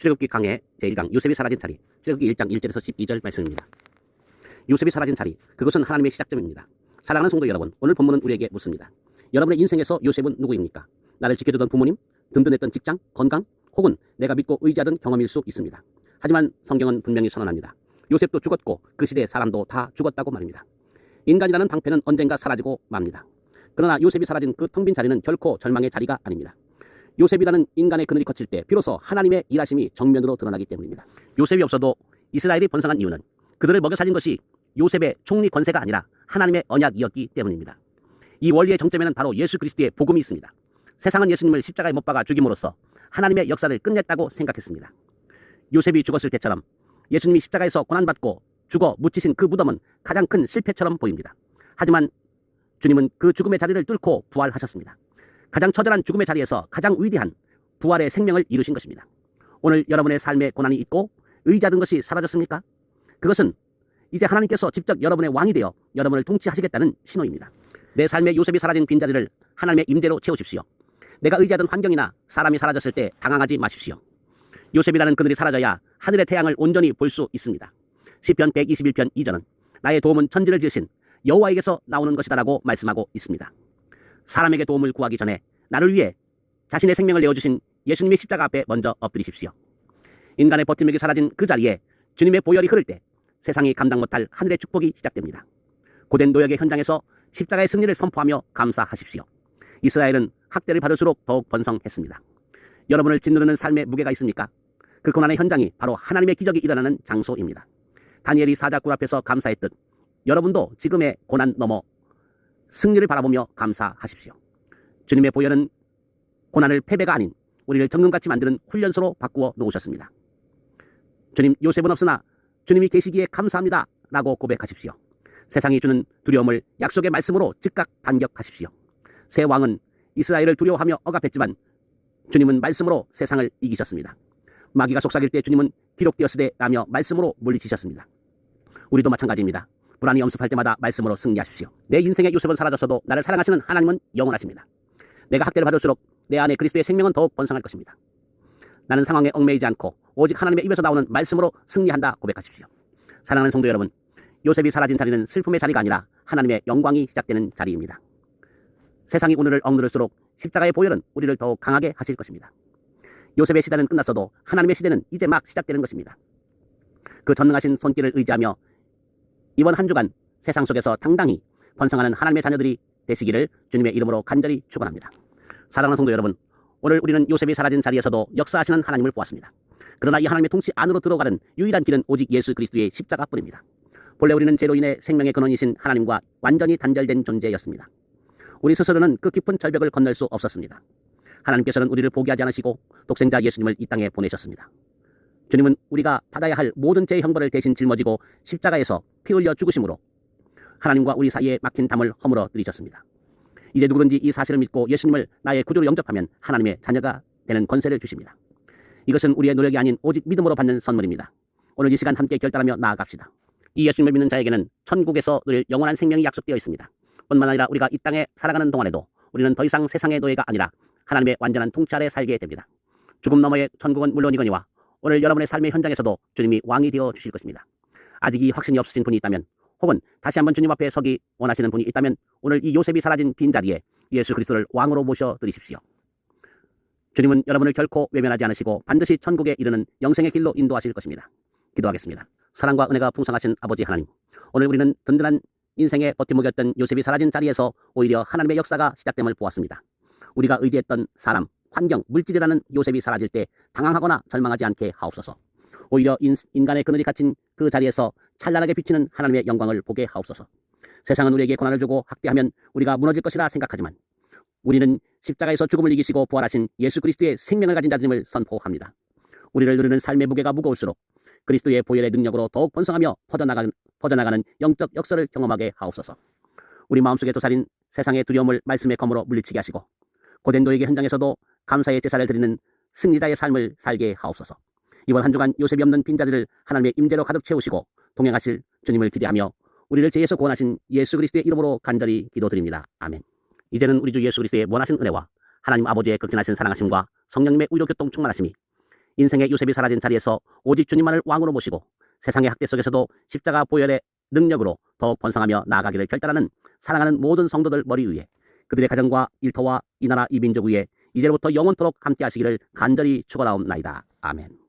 출애굽기 강해 제1강 요셉이 사라진 자리, 출애굽기 1장 1절에서 12절 말씀입니다. 요셉이 사라진 자리, 그것은 하나님의 시작점입니다. 사랑하는 성도 여러분, 오늘 본문은 우리에게 묻습니다. 여러분의 인생에서 요셉은 누구입니까? 나를 지켜주던 부모님, 든든했던 직장, 건강, 혹은 내가 믿고 의지하던 경험일 수 있습니다. 하지만 성경은 분명히 선언합니다. 요셉도 죽었고 그 시대의 사람도 다 죽었다고 말입니다. 인간이라는 방패는 언젠가 사라지고 맙니다. 그러나 요셉이 사라진 그 텅 빈 자리는 결코 절망의 자리가 아닙니다. 요셉이라는 인간의 그늘이 거칠 때 비로소 하나님의 일하심이 정면으로 드러나기 때문입니다. 요셉이 없어도 이스라엘이 번성한 이유는 그들을 먹여 살린 것이 요셉의 총리 권세가 아니라 하나님의 언약이었기 때문입니다. 이 원리의 정점에는 바로 예수 그리스도의 복음이 있습니다. 세상은 예수님을 십자가에 못 박아 죽임으로써 하나님의 역사를 끝냈다고 생각했습니다. 요셉이 죽었을 때처럼 예수님이 십자가에서 고난받고 죽어 묻히신 그 무덤은 가장 큰 실패처럼 보입니다. 하지만 주님은 그 죽음의 자리를 뚫고 부활하셨습니다. 가장 처절한 죽음의 자리에서 가장 위대한 부활의 생명을 이루신 것입니다. 오늘 여러분의 삶에 고난이 있고 의지하던 것이 사라졌습니까? 그것은 이제 하나님께서 직접 여러분의 왕이 되어 여러분을 통치하시겠다는 신호입니다. 내 삶의 요셉이 사라진 빈자리를 하나님의 임재로 채우십시오. 내가 의지하던 환경이나 사람이 사라졌을 때 당황하지 마십시오. 요셉이라는 그늘이 사라져야 하늘의 태양을 온전히 볼 수 있습니다. 시편 121편 2절은 나의 도움은 천지를 지으신 여호와에게서 나오는 것이다라고 말씀하고 있습니다. 사람에게 도움을 구하기 전에 나를 위해 자신의 생명을 내어주신 예수님의 십자가 앞에 먼저 엎드리십시오. 인간의 버팀목이 사라진 그 자리에 주님의 보혈이 흐를 때 세상이 감당 못할 하늘의 축복이 시작됩니다. 고된 노역의 현장에서 십자가의 승리를 선포하며 감사하십시오. 이스라엘은 학대를 받을수록 더욱 번성했습니다. 여러분을 짓누르는 삶의 무게가 있습니까? 그 고난의 현장이 바로 하나님의 기적이 일어나는 장소입니다. 다니엘이 사자굴 앞에서 감사했듯 여러분도 지금의 고난 넘어 승리를 바라보며 감사하십시오. 주님의 보혈은 고난을 패배가 아닌 우리를 정금같이 만드는 훈련소로 바꾸어 놓으셨습니다. 주님, 요셉은 없으나 주님이 계시기에 감사합니다 라고 고백하십시오. 세상이 주는 두려움을 약속의 말씀으로 즉각 반격하십시오. 새 왕은 이스라엘을 두려워하며 억압했지만 주님은 말씀으로 세상을 이기셨습니다. 마귀가 속삭일 때 주님은 기록되었으되 라며 말씀으로 물리치셨습니다. 우리도 마찬가지입니다. 불안이 엄습할 때마다 말씀으로 승리하십시오. 내 인생의 요셉은 사라졌어도 나를 사랑하시는 하나님은 영원하십니다. 내가 학대를 받을수록 내 안에 그리스도의 생명은 더욱 번성할 것입니다. 나는 상황에 얽매이지 않고 오직 하나님의 입에서 나오는 말씀으로 승리한다 고백하십시오. 사랑하는 성도 여러분, 요셉이 사라진 자리는 슬픔의 자리가 아니라 하나님의 영광이 시작되는 자리입니다. 세상이 오늘을 억누를수록 십자가의 보혈은 우리를 더욱 강하게 하실 것입니다. 요셉의 시대는 끝났어도 하나님의 시대는 이제 막 시작되는 것입니다. 그 전능하신 손길을 의지하며 이번 한 주간 세상 속에서 당당히 번성하는 하나님의 자녀들이 되시기를 주님의 이름으로 간절히 축원합니다. 사랑하는 성도 여러분, 오늘 우리는 요셉이 사라진 자리에서도 역사하시는 하나님을 보았습니다. 그러나 이 하나님의 통치 안으로 들어가는 유일한 길은 오직 예수 그리스도의 십자가뿐입니다. 본래 우리는 죄로 인해 생명의 근원이신 하나님과 완전히 단절된 존재였습니다. 우리 스스로는 그 깊은 절벽을 건널 수 없었습니다. 하나님께서는 우리를 포기하지 않으시고 독생자 예수님을 이 땅에 보내셨습니다. 주님은 우리가 받아야 할 모든 죄의 형벌을 대신 짊어지고 십자가에서 피 흘려 죽으심으로 하나님과 우리 사이에 막힌 담을 허물어 들이셨습니다. 이제 누구든지 이 사실을 믿고 예수님을 나의 구주로 영접하면 하나님의 자녀가 되는 권세를 주십니다. 이것은 우리의 노력이 아닌 오직 믿음으로 받는 선물입니다. 오늘 이 시간 함께 결단하며 나아갑시다. 이 예수님을 믿는 자에게는 천국에서 누릴 영원한 생명이 약속되어 있습니다. 뿐만 아니라 우리가 이 땅에 살아가는 동안에도 우리는 더 이상 세상의 노예가 아니라 하나님의 완전한 통치 아래 살게 됩니다. 죽음 너머의 천국은 물론이거니와 오늘 여러분의 삶의 현장에서도 주님이 왕이 되어 주실 것입니다. 아직 이 확신이 없으신 분이 있다면, 혹은 다시 한번 주님 앞에 서기 원하시는 분이 있다면 오늘 이 요셉이 사라진 빈자리에 예수 그리스도를 왕으로 모셔드리십시오. 주님은 여러분을 결코 외면하지 않으시고 반드시 천국에 이르는 영생의 길로 인도하실 것입니다. 기도하겠습니다. 사랑과 은혜가 풍성하신 아버지 하나님, 오늘 우리는 든든한 인생의 버팀목이었던 요셉이 사라진 자리에서 오히려 하나님의 역사가 시작됨을 보았습니다. 우리가 의지했던 사람, 환경, 물질이라는 요셉이 사라질 때 당황하거나 절망하지 않게 하옵소서. 오히려 인간의 그늘이 갇힌 그 자리에서 찬란하게 비치는 하나님의 영광을 보게 하옵소서. 세상은 우리에게 고난을 주고 학대하면 우리가 무너질 것이라 생각하지만 우리는 십자가에서 죽음을 이기시고 부활하신 예수 그리스도의 생명을 가진 자들임을 선포합니다. 우리를 누리는 삶의 무게가 무거울수록 그리스도의 보혈의 능력으로 더욱 번성하며 퍼져나가는 영적 역사를 경험하게 하옵소서. 우리 마음속에 도사린 세상의 두려움을 말씀의 검으로 물리치게 하시고 고된 노예의 현장에서도 감사의 제사를 드리는 승리자의 삶을 살게 하옵소서. 이번 한 주간 요셉이 없는 빈자리를 하나님의 임재로 가득 채우시고 동행하실 주님을 기대하며 우리를 죄에서 구원하신 예수 그리스도의 이름으로 간절히 기도드립니다. 아멘. 이제는 우리 주 예수 그리스도의 원하신 은혜와 하나님 아버지의 극진하신 사랑하심과 성령님의 의로 교통 충만하심이 인생의 요셉이 사라진 자리에서 오직 주님만을 왕으로 모시고 세상의 학대 속에서도 십자가 보혈의 능력으로 더욱 번성하며 나아가기를 결단하는 사랑하는 모든 성도들 머리 위에 그들의 가정과 일터와 이 나라 이 민족 위에 이제로부터 영원토록 함께 하시기를 간절히 축원하옵나이다. 아멘.